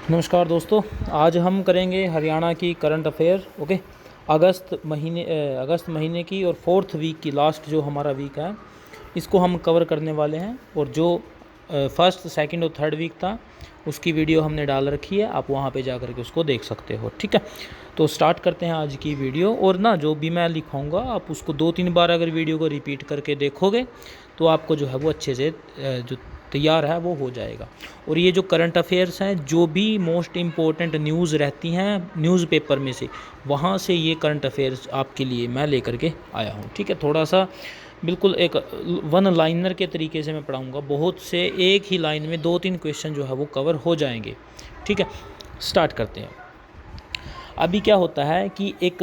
नमस्कार दोस्तों, आज हम करेंगे हरियाणा की करंट अफेयर। ओके, अगस्त महीने की और 4th वीक की लास्ट जो हमारा वीक है इसको हम कवर करने वाले हैं। और जो फर्स्ट, सेकंड और थर्ड वीक था उसकी वीडियो हमने डाल रखी है, आप वहाँ पे जा कर के उसको देख सकते हो। ठीक है, तो स्टार्ट करते हैं आज की वीडियो। और ना, जो भी मैं लिखाऊंगा आप उसको 2-3 बार अगर वीडियो को रिपीट करके देखोगे तो आपको जो है वो अच्छे से जो तैयार है वो हो जाएगा। और ये जो करंट अफेयर्स हैं, जो भी मोस्ट इम्पोर्टेंट न्यूज़ रहती हैं न्यूज़पेपर में से, वहाँ से ये करंट अफेयर्स आपके लिए मैं लेकर के आया हूँ। ठीक है, थोड़ा सा बिल्कुल एक वन लाइनर के तरीके से मैं पढ़ाऊँगा। बहुत से एक ही लाइन में 2-3 क्वेश्चन जो है वो कवर हो जाएंगे। ठीक है, स्टार्ट करते हैं। अभी क्या होता है कि एक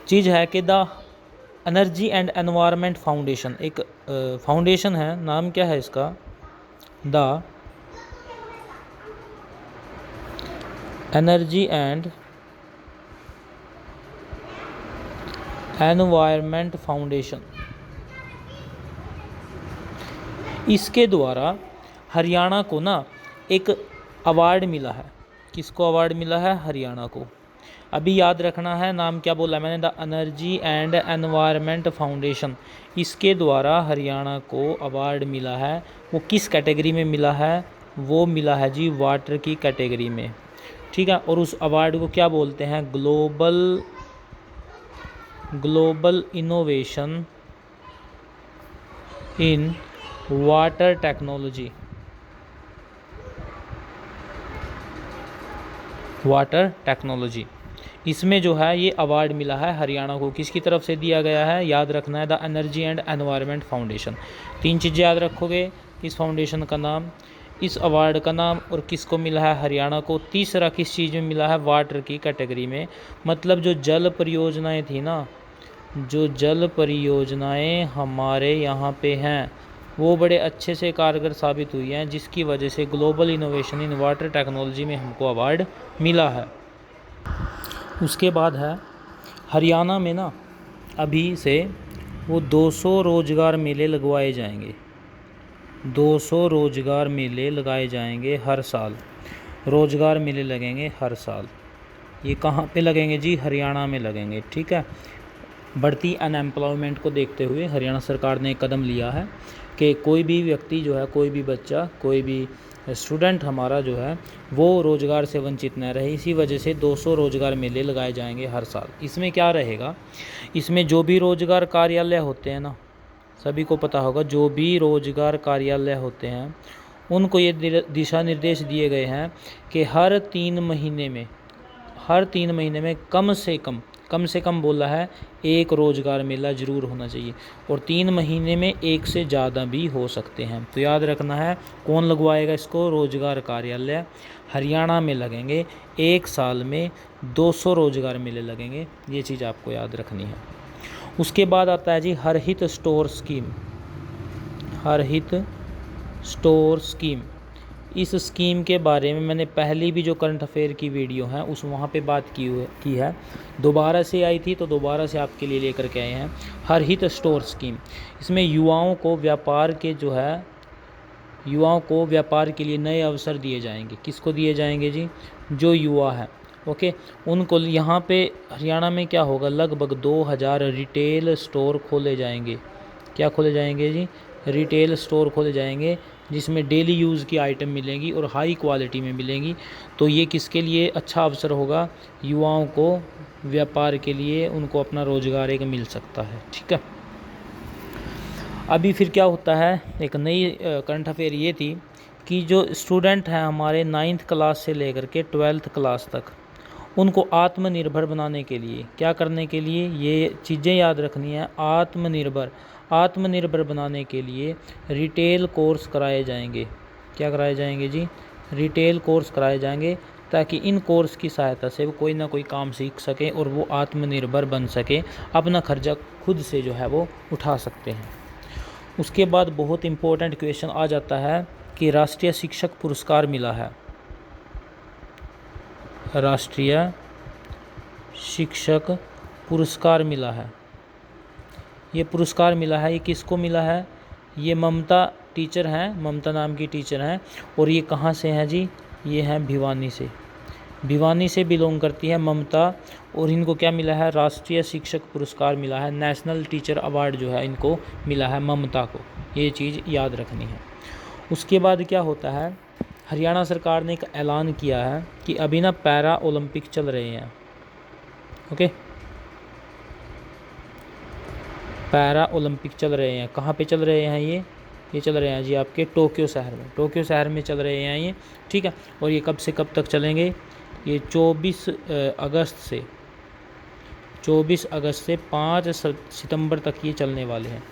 चीज़ है कि the energy and environment foundation, एक फाउंडेशन है, नाम क्या है इसका? The energy and environment foundation. इसके द्वारा हरियाणा को ना एक अवार्ड मिला है। किसको अवार्ड मिला है? हरियाणा को। अभी याद रखना है, नाम क्या बोला मैंने? The energy and environment foundation. इसके द्वारा हरियाणा को अवार्ड मिला है। वो किस कैटेगरी में मिला है? वो मिला है जी वाटर की कैटेगरी में। ठीक है, और उस अवार्ड को क्या बोलते हैं? Global innovation in water technology. Water technology, इसमें जो है ये अवार्ड मिला है हरियाणा को। किसकी तरफ से दिया गया है? याद रखना है, the energy and environment foundation. 3 चीज़ें याद रखोगे, इस फाउंडेशन का नाम, इस अवार्ड का नाम, और किसको मिला है? हरियाणा को। तीसरा किस चीज़ में मिला है? वाटर की कैटेगरी में। मतलब जो जल परियोजनाएं थी ना, जो जल परियोजनाएं हमारे यहाँ पे हैं वो बड़े अच्छे से कारगर साबित हुई हैं, जिसकी वजह से global innovation in water technology में हमको अवार्ड मिला है। उसके बाद है हरियाणा में ना अभी से वो 200 रोजगार मेले लगवाए जाएंगे। 200 रोजगार मेले लगाए जाएंगे हर साल। रोजगार मेले लगेंगे हर साल। ये कहाँ पे लगेंगे जी? हरियाणा में लगेंगे। ठीक है, बढ़ती अनएम्प्लॉयमेंट को देखते हुए हरियाणा सरकार ने एक कदम लिया है कि कोई भी व्यक्ति जो है, कोई भी बच्चा, कोई भी स्टूडेंट हमारा जो है वो रोज़गार से वंचित न रहे। इसी वजह से 200 रोज़गार मेले लगाए जाएंगे हर साल। इसमें क्या रहेगा? इसमें जो भी रोज़गार कार्यालय होते हैं ना, सभी को पता होगा, जो भी रोज़गार कार्यालय होते हैं उनको ये दिशा निर्देश दिए गए हैं कि हर 3 महीने में कम से कम बोला है, एक रोज़गार मेला ज़रूर होना चाहिए। और 3 महीने में एक से ज़्यादा भी हो सकते हैं। तो याद रखना है, कौन लगवाएगा इसको? रोज़गार कार्यालय हरियाणा में लगेंगे। एक साल में 200 रोज़गार मेले लगेंगे, ये चीज़ आपको याद रखनी है। उसके बाद आता है जी हरहित स्टोर स्कीम। हरहित स्टोर स्कीम, इस स्कीम के बारे में मैंने पहली भी जो करंट अफेयर की वीडियो है उस वहाँ पे बात की है। दोबारा से आई थी तो दोबारा से आपके लिए लेकर के आए हैं हरहित स्टोर स्कीम। इसमें युवाओं को व्यापार के लिए नए अवसर दिए जाएंगे। किसको दिए जाएंगे जी? जो युवा है, ओके, उनको। यहाँ पे हरियाणा में क्या होगा? लगभग 2000 रिटेल स्टोर खोले जाएंगे। क्या खोले जाएंगे जी? रिटेल स्टोर खोले जाएंगे, जिसमें डेली यूज़ की आइटम मिलेंगी और हाई क्वालिटी में मिलेंगी। तो ये किसके लिए अच्छा अवसर होगा? युवाओं को व्यापार के लिए, उनको अपना रोज़गार एक मिल सकता है। ठीक है, अभी फिर क्या होता है, एक नई करंट अफेयर ये थी कि जो स्टूडेंट हैं हमारे 9th क्लास से लेकर के 12th क्लास तक, उनको आत्मनिर्भर बनाने के लिए, क्या करने के लिए? ये चीज़ें याद रखनी है। आत्मनिर्भर बनाने के लिए रिटेल कोर्स कराए जाएंगे। क्या कराए जाएंगे जी? रिटेल कोर्स कराए जाएंगे, ताकि इन कोर्स की सहायता से वो कोई ना कोई काम सीख सके और वो आत्मनिर्भर बन सके, अपना खर्चा खुद से जो है वो उठा सकते हैं। उसके बाद बहुत इम्पोर्टेंट क्वेश्चन आ जाता है कि राष्ट्रीय शिक्षक पुरस्कार मिला है। राष्ट्रीय शिक्षक पुरस्कार मिला है। ये पुरस्कार मिला है, ये किसको मिला है? ये ममता टीचर हैं, ममता नाम की टीचर हैं। और ये कहाँ से हैं जी? ये हैं भिवानी से, भिवानी से बिलोंग करती है ममता, और इनको क्या मिला है, राष्ट्रीय शिक्षक पुरस्कार मिला है, नेशनल टीचर अवार्ड जो है इनको मिला है ममता को, ये चीज़ याद रखनी है। उसके बाद क्या होता है, हरियाणा सरकार ने एक ऐलान किया है कि अभी ना पैरा ओलंपिक चल रहे हैं। ओके, पैरा ओलंपिक चल रहे हैं, कहाँ पे चल रहे हैं ये चल रहे हैं जी आपके टोक्यो शहर में, टोक्यो शहर में चल रहे हैं ये, ठीक है। और ये कब से कब तक चलेंगे, ये 24 अगस्त से 5 सितंबर तक ये चलने वाले हैं।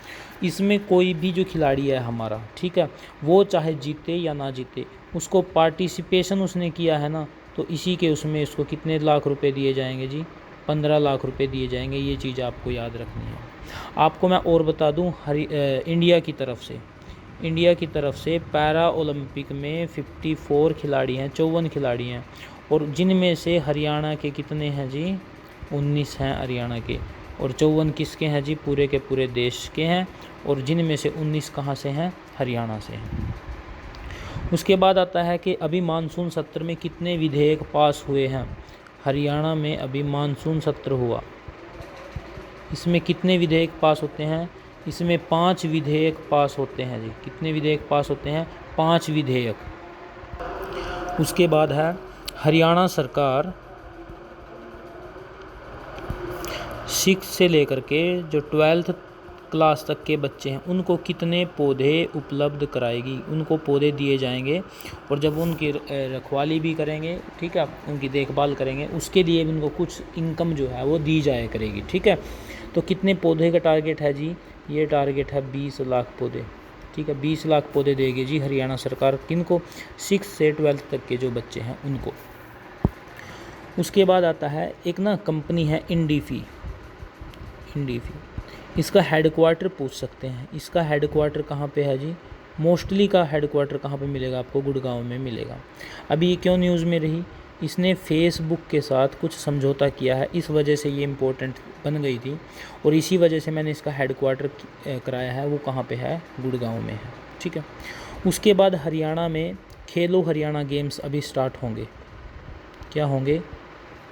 इसमें कोई भी जो खिलाड़ी है हमारा, ठीक है, वो चाहे जीते या ना जीते, उसको पार्टिसिपेशन उसने किया है ना, तो इसी के उसमें उसको कितने लाख रुपए दिए जाएंगे जी, 15 लाख रुपए दिए जाएंगे। ये चीज़ आपको याद रखनी है। आपको मैं और बता दूं, इंडिया की तरफ से पैरा ओलंपिक में 54 खिलाड़ी हैं, 54 खिलाड़ी हैं, और जिनमें से हरियाणा के कितने हैं जी, 19 हैं हरियाणा के, और 54 किसके हैं जी, पूरे के पूरे देश के हैं, और जिनमें से 19 कहाँ से हैं, हरियाणा से हैं। उसके बाद आता है कि अभी मानसून सत्र में कितने विधेयक पास हुए हैं। हरियाणा में अभी मानसून सत्र हुआ, इसमें कितने विधेयक पास होते हैं, इसमें 5 विधेयक पास होते हैं जी। कितने विधेयक पास होते हैं, 5 विधेयक। उसके बाद है हरियाणा सरकार 6 से लेकर के जो 12th क्लास तक के बच्चे हैं उनको कितने पौधे उपलब्ध कराएगी, उनको पौधे दिए जाएंगे, और जब उनकी रखवाली भी करेंगे, ठीक है, उनकी देखभाल करेंगे, उसके लिए भी उनको कुछ इनकम जो है वो दी जाया करेगी, ठीक है। तो कितने पौधे का टारगेट है जी, ये टारगेट है 20 लाख पौधे, ठीक है, 20 लाख पौधे देगी जी हरियाणा सरकार, किनको, 6 से 12th तक के जो बच्चे हैं उनको। उसके बाद आता है एक ना कंपनी है इंडीफी, इसका हेडक्वार्टर पूछ सकते हैं, इसका हेडक्वार्टर कहाँ पे है जी, मोस्टली का हेडक्वार्टर कहाँ पे मिलेगा आपको, गुड़गांव में मिलेगा। अभी ये क्यों न्यूज़ में रही, इसने फेसबुक के साथ कुछ समझौता किया है, इस वजह से ये इम्पोर्टेंट बन गई थी, और इसी वजह से मैंने इसका हेडक्वार्टर कराया है, वो कहाँ पे है, गुड़गांव में है, ठीक है। उसके बाद हरियाणा में खेलो हरियाणा गेम्स अभी स्टार्ट होंगे, क्या होंगे,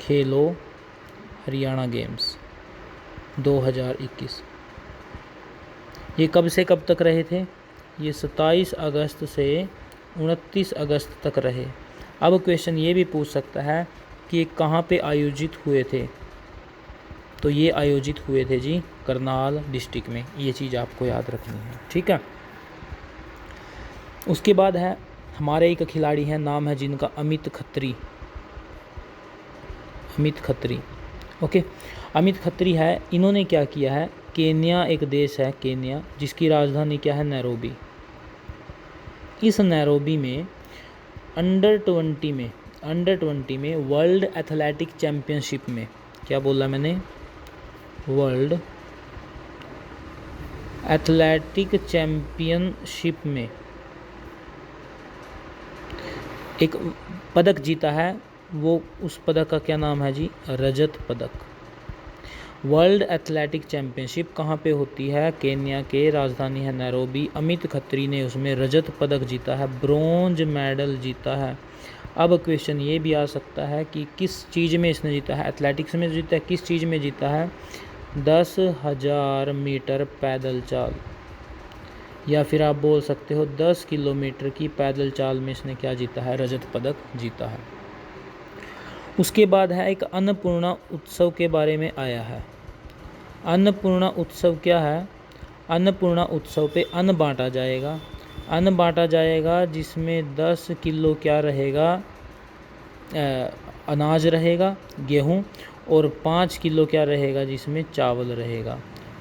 खेलो हरियाणा गेम्स 2021। ये कब से कब तक रहे थे, ये 27 अगस्त से 29 अगस्त तक रहे। अब क्वेश्चन ये भी पूछ सकता है कि ये कहाँ पे आयोजित हुए थे, तो ये आयोजित हुए थे जी करनाल डिस्ट्रिक्ट में, ये चीज़ आपको याद रखनी है, ठीक है। उसके बाद है हमारे एक खिलाड़ी हैं, नाम है जिनका अमित खत्री, ओके। अमित खत्री है, इन्होंने क्या किया है, केन्या एक देश है केन्या, जिसकी राजधानी क्या है, नैरोबी। इस नैरोबी में अंडर 20 में वर्ल्ड एथलेटिक चैम्पियनशिप में, क्या बोला मैंने, वर्ल्ड एथलेटिक चैम्पियनशिप में एक पदक जीता है, वो उस पदक का क्या नाम है जी, रजत पदक। वर्ल्ड एथलेटिक चैम्पियनशिप कहाँ पे होती है, केन्या के, राजधानी है नैरोबी। अमित खत्री ने उसमें रजत पदक जीता है, ब्रोंज मेडल जीता है। अब क्वेश्चन ये भी आ सकता है कि किस चीज़ में इसने जीता है, एथलेटिक्स में जीता है, किस चीज़ में जीता है, 10,000 मीटर पैदल चाल, या फिर आप बोल सकते हो 10 किलोमीटर की पैदल चाल में इसने क्या जीता है, रजत पदक जीता है। उसके बाद है एक अन्नपूर्णा उत्सव के बारे में आया है। अन्नपूर्णा उत्सव क्या है, अन्नपूर्णा उत्सव पे अन्न बांटा जाएगा, जिसमें 10 किलो क्या रहेगा, अनाज रहेगा, गेहूं, और 5 किलो क्या रहेगा, जिसमें चावल रहेगा,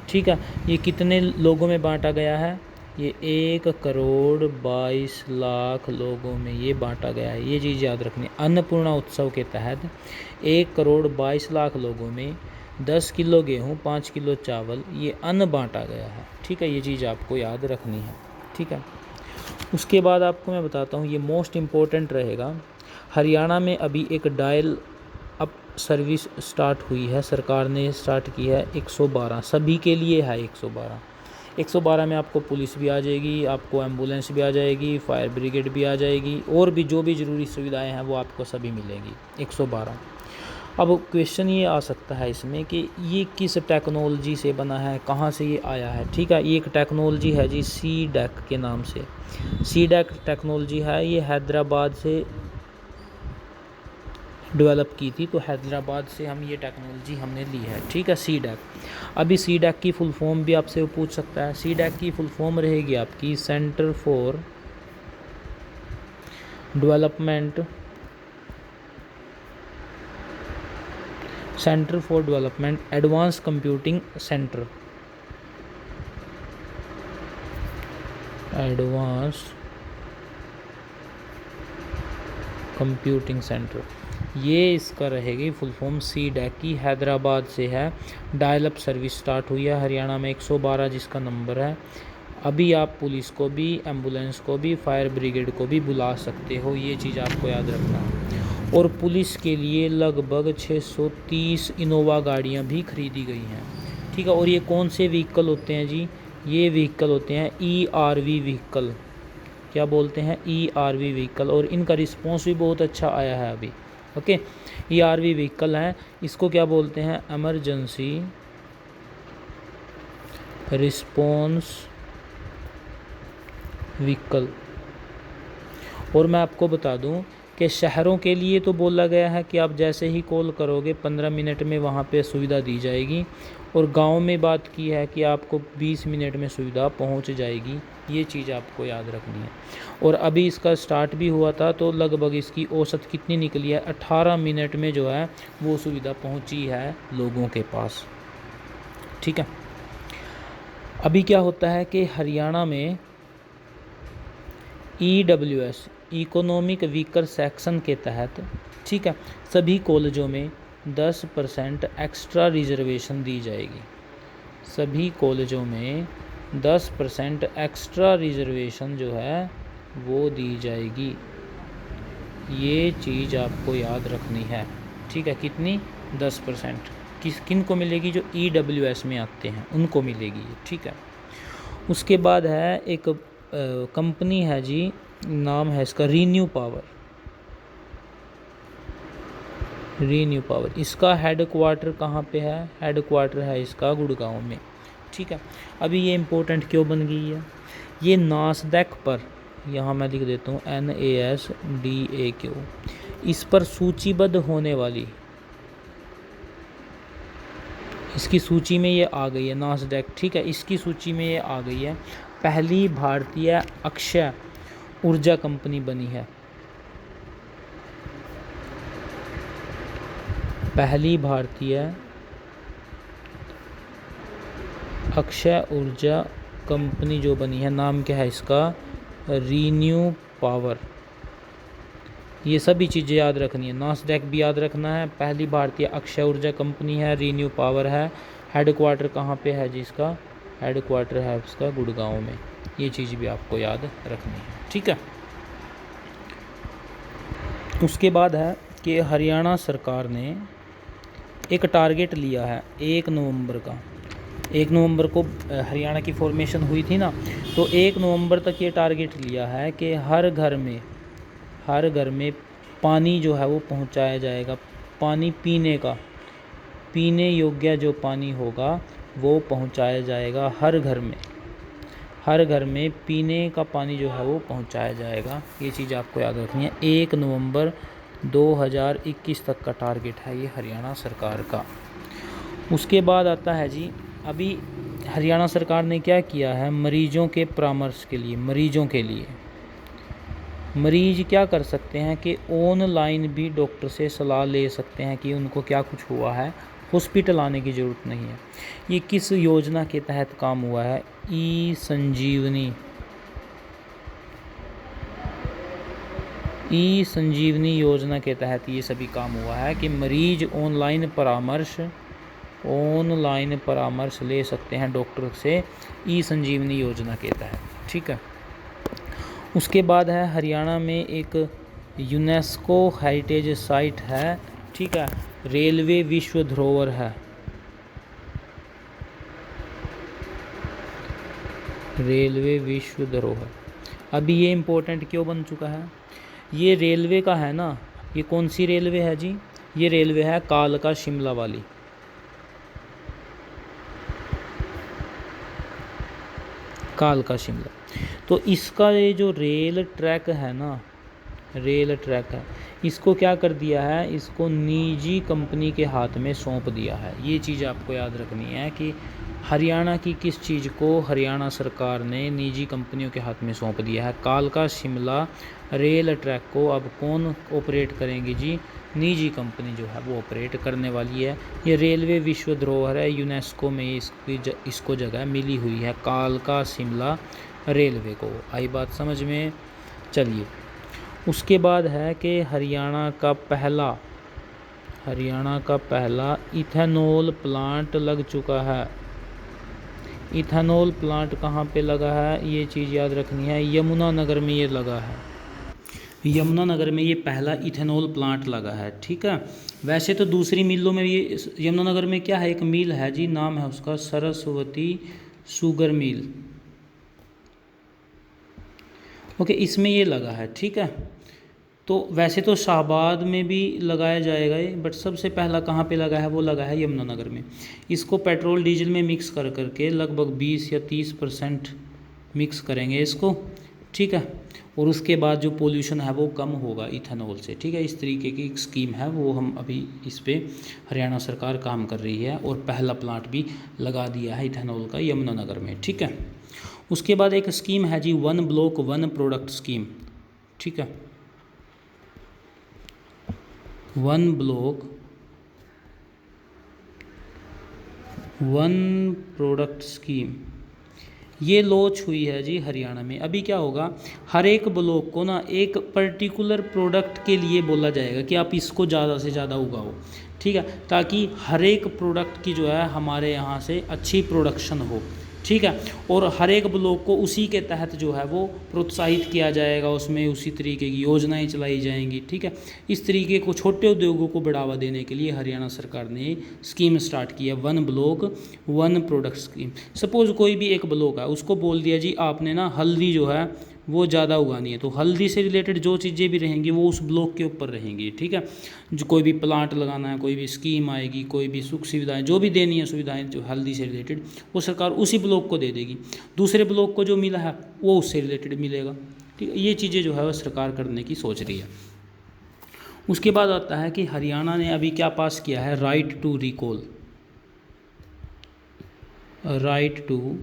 ठीक है। ये कितने लोगों में बांटा गया है, ये 1,22,00,000 लोगों में ये बांटा गया है, ये चीज़ याद रखनी है। अन्नपूर्णा उत्सव के तहत 1,22,00,000 लोगों में 10 किलो गेहूँ, 5 किलो चावल, ये अन्न बांटा गया है, ठीक है। ये चीज़ आपको याद रखनी है, ठीक है। उसके बाद आपको मैं बताता हूँ, ये मोस्ट इम्पोर्टेंट रहेगा। हरियाणा में अभी एक डायल अप सर्विस स्टार्ट हुई है, सरकार ने स्टार्ट की है 112, सभी के लिए है 112। 112 में आपको पुलिस भी आ जाएगी, आपको एम्बुलेंस भी आ जाएगी, फायर ब्रिगेड भी आ जाएगी, और भी जो भी ज़रूरी सुविधाएं हैं वो आपको सभी मिलेंगी 112। अब क्वेश्चन ये आ सकता है इसमें कि ये किस टेक्नोलॉजी से बना है, कहाँ से ये आया है। ठीक है, ये एक टेक्नोलॉजी है जी CDAC के नाम से। CDAC टेक्नोलॉजी है, ये हैदराबाद से डेवलप की थी, तो हैदराबाद से हम ये टेक्नोलॉजी हमने ली है। ठीक है, CDAC। अभी CDAC की फुल फॉर्म भी आपसे पूछ सकता है। CDAC की फुल फॉर्म रहेगी आपकी centre for development advance computing centre, advance computing centre, ये इसका रहेगी फुल फॉर्म। CDAC की हैदराबाद से है। डायल अप सर्विस स्टार्ट हुई है हरियाणा में 112 जिसका नंबर है। अभी आप पुलिस को भी, एम्बुलेंस को भी, फायर ब्रिगेड को भी बुला सकते हो, ये चीज़ आपको याद रखना है। और पुलिस के लिए लगभग 630 इनोवा गाड़ियाँ भी खरीदी गई हैं। ठीक है, और ये कौन से व्हीकल होते हैं जी, ये व्हीकल होते हैं ERV व्हीकल। क्या बोलते हैं, ERV व्हीकल, और इनका रिस्पॉन्स भी बहुत अच्छा आया है अभी। ओके, ERV व्हीकल हैं, इसको क्या बोलते हैं, एमरजेंसी रिस्पॉन्स व्हीकल। और मैं आपको बता दूं कि शहरों के लिए तो बोला गया है कि आप जैसे ही कॉल करोगे 15 मिनट में वहाँ पे सुविधा दी जाएगी, और गांव में बात की है कि आपको 20 मिनट में सुविधा पहुँच जाएगी। ये चीज़ आपको याद रखनी है। और अभी इसका स्टार्ट भी हुआ था, तो लगभग इसकी औसत कितनी निकली है, 18 मिनट में जो है वो सुविधा पहुँची है लोगों के पास। ठीक है, अभी क्या होता है कि हरियाणा में EWS इकोनॉमिक वीकर सेक्शन के तहत, ठीक है, सभी कॉलेजों में 10% एक्स्ट्रा रिजर्वेशन दी जाएगी। सभी कॉलेजों में 10% एक्स्ट्रा रिजर्वेशन जो है वो दी जाएगी। ये चीज़ आपको याद रखनी है। ठीक है, कितनी, 10%। किन को मिलेगी, जो EWS में आते हैं उनको मिलेगी। ठीक है, उसके बाद है एक कंपनी है जी, नाम है इसका रीन्यू पावर। इसका हेडक्वार्टर कहाँ पे है, हेडक्वार्टर है इसका गुड़गांव में। ठीक है, अभी ये इम्पोर्टेंट क्यों बन गई है, ये नासडैक पर, यहाँ मैं लिख देता हूँ NASDAQ, इस पर सूचीबद्ध होने वाली, इसकी सूची में ये आ गई है नासडैक। ठीक है, इसकी सूची में ये आ गई है। पहली भारतीय अक्षय ऊर्जा कंपनी बनी है, पहली भारतीय अक्षय ऊर्जा कंपनी जो बनी है, नाम क्या है इसका, रीन्यू पावर। ये सभी चीज़ें याद रखनी है, नासडैक भी याद रखना है, पहली भारतीय अक्षय ऊर्जा कंपनी है, रीन्यू पावर है, हेडक्वार्टर कहाँ पे है जिसका, हेडक्वार्टर है उसका गुड़गांव में। ये चीज़ भी आपको याद रखनी है। ठीक है, उसके बाद है कि हरियाणा सरकार ने एक टारगेट लिया है 1 नवंबर का। 1 नवंबर को हरियाणा की फॉर्मेशन हुई थी ना, तो 1 नवंबर तक ये टारगेट लिया है कि हर घर में पानी जो है वो पहुंचाया जाएगा। पानी पीने योग्य जो पानी होगा वो पहुंचाया जाएगा हर घर में पीने का पानी जो है वो पहुंचाया जाएगा। ये चीज़ आपको याद रखनी है। 1 नवंबर 2021 तक का टारगेट है ये हरियाणा सरकार का। उसके बाद आता है जी, अभी हरियाणा सरकार ने क्या किया है, मरीजों के परामर्श के लिए, मरीज क्या कर सकते हैं कि ऑनलाइन भी डॉक्टर से सलाह ले सकते हैं कि उनको क्या कुछ हुआ है, हॉस्पिटल आने की ज़रूरत नहीं है। ये किस योजना के तहत काम हुआ है, ई संजीवनी योजना के तहत ये सभी काम हुआ है कि मरीज ऑनलाइन परामर्श ले सकते हैं डॉक्टर से, ई संजीवनी योजना के तहत। ठीक है, उसके बाद है हरियाणा में एक यूनेस्को हेरिटेज साइट है। ठीक है, रेलवे विश्व धरोहर है, रेलवे विश्व धरोहर। अभी ये इम्पोर्टेंट क्यों बन चुका है? ये रेलवे का है ना, ये कौन सी रेलवे है जी? ये रेलवे है कालका शिमला वाली। कालका शिमला। तो इसका ये जो रेल ट्रैक है ना, रेल ट्रैक है, इसको क्या कर दिया है? इसको निजी कंपनी के हाथ में सौंप दिया है। ये चीज़ आपको याद रखनी है कि हरियाणा की किस चीज़ को हरियाणा सरकार ने निजी कंपनियों के हाथ में सौंप दिया है। कालका शिमला रेल ट्रैक को अब कौन ऑपरेट करेंगे जी? निजी कंपनी जो है वो ऑपरेट करने वाली है। ये रेलवे विश्व धरोहर है, यूनेस्को में इसको जगह मिली हुई है, कालका शिमला रेलवे को। आई बात समझ में? चलिए, उसके बाद है कि हरियाणा का पहला इथेनॉल प्लांट लग चुका है। इथेनॉल प्लांट कहाँ पे लगा है? ये चीज़ याद रखनी है, यमुनानगर में ये लगा है। यमुनानगर में ये पहला इथेनॉल प्लांट लगा है, ठीक है। वैसे तो दूसरी मिलों में ये यमुनानगर में क्या है, एक मिल है जी, नाम है उसका सरस्वती शुगर मिल। ओके, इसमें ये लगा है, ठीक है। तो वैसे तो शाहबाद में भी लगाया जाएगा ये, बट सबसे पहला कहाँ पे लगा है? वो लगा है यमुनानगर में। इसको पेट्रोल डीजल में मिक्स कर करके लगभग 20 या 30% मिक्स करेंगे इसको, ठीक है। और उसके बाद जो पोल्यूशन है वो कम होगा इथेनॉल से, ठीक है। इस तरीके की एक स्कीम है, वो हम अभी इस पर हरियाणा सरकार काम कर रही है, और पहला प्लांट भी लगा दिया है इथेनॉल का यमुनानगर में, ठीक है। उसके बाद एक स्कीम है जी, 1 ब्लॉक 1 प्रोडक्ट स्कीम, ठीक है। 1 ब्लॉक 1 प्रोडक्ट स्कीम, ये लॉन्च हुई है जी हरियाणा में। अभी क्या होगा, हर एक ब्लॉक को ना एक पर्टिकुलर प्रोडक्ट के लिए बोला जाएगा कि आप इसको ज़्यादा से ज़्यादा उगाओ, ठीक है, ताकि हर एक प्रोडक्ट की जो है हमारे यहाँ से अच्छी प्रोडक्शन हो, ठीक है। और हर एक ब्लॉक को उसी के तहत जो है वो प्रोत्साहित किया जाएगा, उसमें उसी तरीके की योजनाएं चलाई जाएंगी, ठीक है। इस तरीके को छोटे उद्योगों को बढ़ावा देने के लिए हरियाणा सरकार ने स्कीम स्टार्ट की है, 1 ब्लॉक 1 प्रोडक्ट स्कीम। सपोज़ कोई भी एक ब्लॉक है, उसको बोल दिया जी आपने ना हल्दी जो है वो ज़्यादा उगानी है, तो हल्दी से रिलेटेड जो चीज़ें भी रहेंगी वो उस ब्लॉक के ऊपर रहेंगी, ठीक है। जो कोई भी प्लांट लगाना है, कोई भी स्कीम आएगी, कोई भी सुख सुविधाएं जो भी देनी है, सुविधाएं जो हल्दी से रिलेटेड, वो सरकार उसी ब्लॉक को दे देगी। दूसरे ब्लॉक को जो मिला है वो उससे रिलेटेड मिलेगा, ठीक है। ये चीज़ें जो है वो सरकार करने की सोच रही है। उसके बाद आता है कि हरियाणा ने अभी क्या पास किया है, right to recall. Right to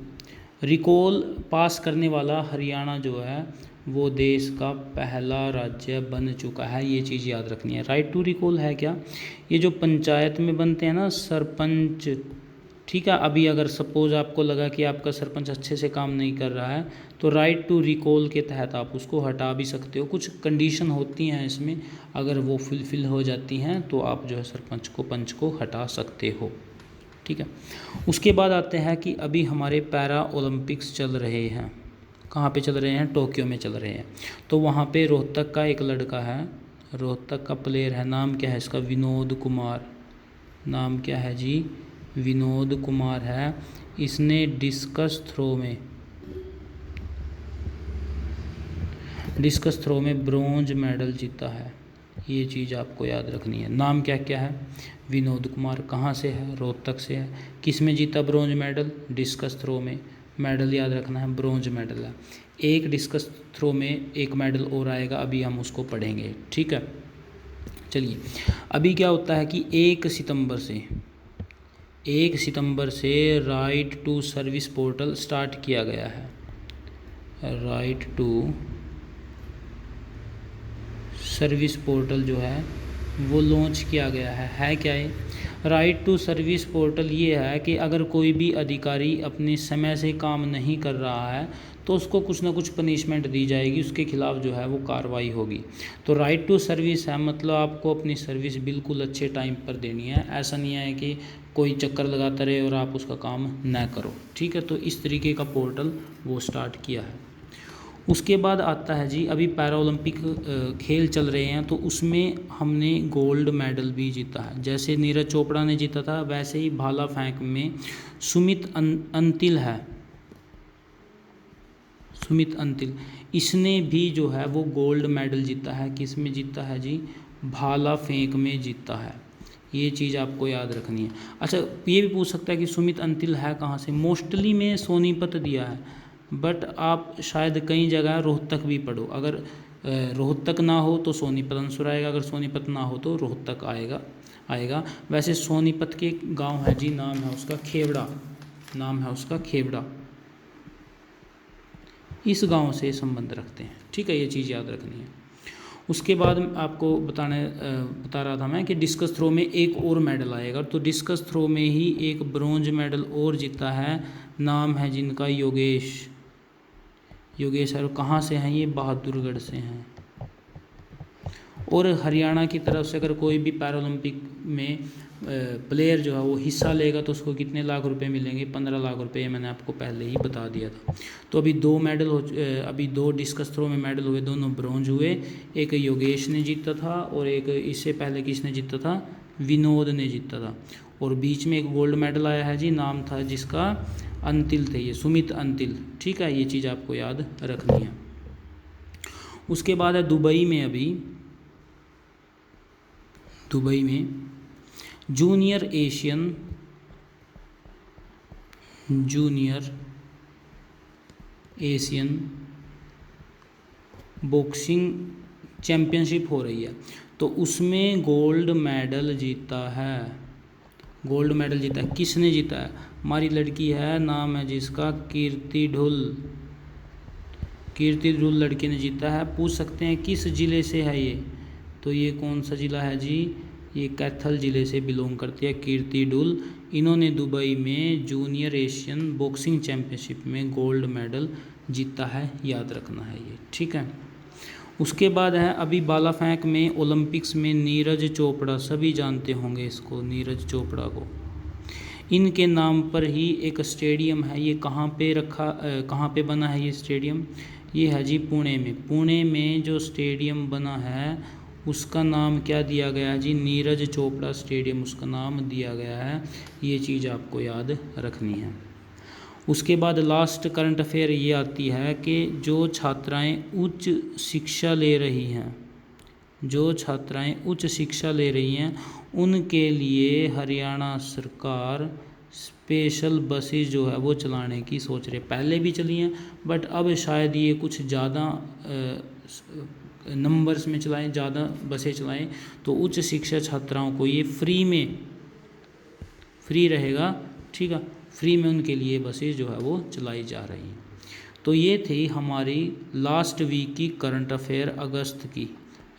recall pass करने वाला हरियाणा जो है वो देश का पहला राज्य बन चुका है। ये चीज़ याद रखनी है। राइट टू रिकॉल है क्या, ये जो पंचायत में बनते हैं ना सरपंच, ठीक है। अभी अगर सपोज़ आपको लगा कि आपका सरपंच अच्छे से काम नहीं कर रहा है, तो राइट टू रिकॉल के तहत आप उसको हटा भी सकते हो। कुछ कंडीशन होती हैं इसमें, अगर वो फुलफ़िल हो जाती हैं तो आप जो है सरपंच को, पंच को हटा सकते हो, ठीक है। उसके बाद आते हैं कि अभी हमारे पैरा ओलंपिक्स चल रहे हैं। कहाँ पे चल रहे हैं? टोक्यो में चल रहे हैं। तो वहाँ पे रोहतक का एक लड़का है, रोहतक का प्लेयर है, नाम क्या है इसका? विनोद कुमार। नाम क्या है जी? विनोद कुमार है। इसने डिस्कस थ्रो में ब्रॉन्ज मेडल जीता है। ये चीज़ आपको याद रखनी है। नाम क्या क्या है? विनोद कुमार। कहाँ से है? रोहतक से है। किस में जीता ब्रॉन्ज मेडल? डिस्कस थ्रो में। मेडल याद रखना है, ब्रॉन्ज मेडल है। एक डिस्कस थ्रो में एक मेडल और आएगा, अभी हम उसको पढ़ेंगे, ठीक है। चलिए, अभी क्या होता है कि 1 सितंबर से right to service portal start किया गया है। राइट टू सर्विस पोर्टल जो है वो लॉन्च किया गया है क्या ये? राइट टू सर्विस पोर्टल ये है कि अगर कोई भी अधिकारी अपने समय से काम नहीं कर रहा है तो उसको कुछ ना कुछ पनिशमेंट दी जाएगी, उसके खिलाफ जो है वो कार्रवाई होगी। तो राइट टू सर्विस है, मतलब आपको अपनी सर्विस बिल्कुल अच्छे टाइम पर देनी है। ऐसा नहीं है कि कोई चक्कर लगाता रहे और आप उसका काम ना करो, ठीक है। तो इस तरीके का पोर्टल वो स्टार्ट किया है। उसके बाद आता है जी, अभी पैरा ओलंपिक खेल चल रहे हैं, तो उसमें हमने गोल्ड मेडल भी जीता है। जैसे नीरज चोपड़ा ने जीता था, वैसे ही भाला फेंक में सुमित अंतिल है। सुमित अंतिल, इसने भी जो है वो गोल्ड मेडल जीता है। किस में जीता है जी? भाला फेंक में जीता है। ये चीज़ आपको याद रखनी है। अच्छा, ये भी पूछ सकता है कि सुमित अंतिल है कहाँ से? मोस्टली में सोनीपत दिया है, बट आप शायद कई जगह रोहतक भी पढ़ो। अगर रोहतक ना हो तो सोनीपत आंसर आएगा, अगर सोनीपत ना हो तो रोहतक आएगा। वैसे सोनीपत के गांव है जी, नाम है उसका खेवड़ा, नाम है उसका खेवड़ा। इस गांव से संबंध रखते हैं, ठीक है, ये चीज़ याद रखनी है। उसके बाद आपको बता रहा था मैं कि डिस्कस थ्रो में एक और मेडल आएगा, तो डिस्कस थ्रो में ही एक ब्रोंज मेडल और जीता है, नाम है जिनका योगेश सर। कहाँ से हैं ये? बहादुरगढ़ से हैं। और हरियाणा की तरफ से अगर कोई भी पैरालंपिक में प्लेयर जो है वो हिस्सा लेगा तो उसको कितने लाख रुपए मिलेंगे? 15 लाख रुपए, मैंने आपको पहले ही बता दिया था। तो अभी दो डिस्कस थ्रो में मेडल हुए, दोनों ब्रोंज हुए। एक योगेश ने जीता था और एक इससे पहले किसने जीता था? विनोद ने जीता था। और बीच में एक गोल्ड मेडल आया है जी, नाम था जिसका अंतिल थे, ये सुमित अंतिल, ठीक है, ये चीज़ आपको याद रखनी है। उसके बाद है दुबई में जूनियर एशियन बॉक्सिंग चैम्पियनशिप हो रही है, तो उसमें गोल्ड मेडल जीता है। किसने जीता है? हमारी लड़की है, नाम है जिसका कीर्ति ढुल लड़की ने जीता है। पूछ सकते हैं किस ज़िले से है ये, तो ये कौन सा ज़िला है जी? ये कैथल ज़िले से बिलोंग करती है कीर्ति ढुल। इन्होंने दुबई में जूनियर एशियन बॉक्सिंग चैम्पियनशिप में गोल्ड मेडल जीता है, याद रखना है ये, ठीक है। उसके बाद है अभी भाला फेंक में ओलंपिक्स में नीरज चोपड़ा, सभी जानते होंगे इसको, नीरज चोपड़ा को। इनके नाम पर ही एक स्टेडियम है, ये कहाँ पे बना है ये स्टेडियम? ये है जी पुणे में जो स्टेडियम बना है उसका नाम क्या दिया गया है जी? नीरज चोपड़ा स्टेडियम उसका नाम दिया गया है। ये चीज़ आपको याद रखनी है। उसके बाद लास्ट करंट अफेयर ये आती है कि जो छात्राएं उच्च शिक्षा ले रही हैं उनके लिए हरियाणा सरकार स्पेशल बसेस जो है वो चलाने की सोच रही है। पहले भी चली हैं, बट अब शायद ये कुछ ज़्यादा नंबर्स में चलाएं, ज़्यादा बसें चलाएं, तो उच्च शिक्षा छात्राओं को ये फ्री रहेगा, ठीक है, फ्री में उनके लिए बसेस जो है वो चलाई जा रही हैं। तो ये थी हमारी लास्ट वीक की करंट अफेयर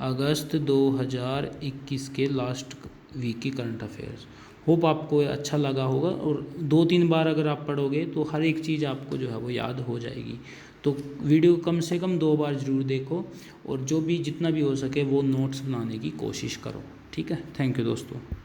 अगस्त 2021 के लास्ट वीक की करंट अफेयर्स। होप आपको अच्छा लगा होगा, और 2-3 बार अगर आप पढ़ोगे तो हर एक चीज़ आपको जो है वो याद हो जाएगी। तो वीडियो कम से कम 2 बार ज़रूर देखो, और जो भी जितना भी हो सके वो नोट्स बनाने की कोशिश करो, ठीक है। थैंक यू दोस्तों।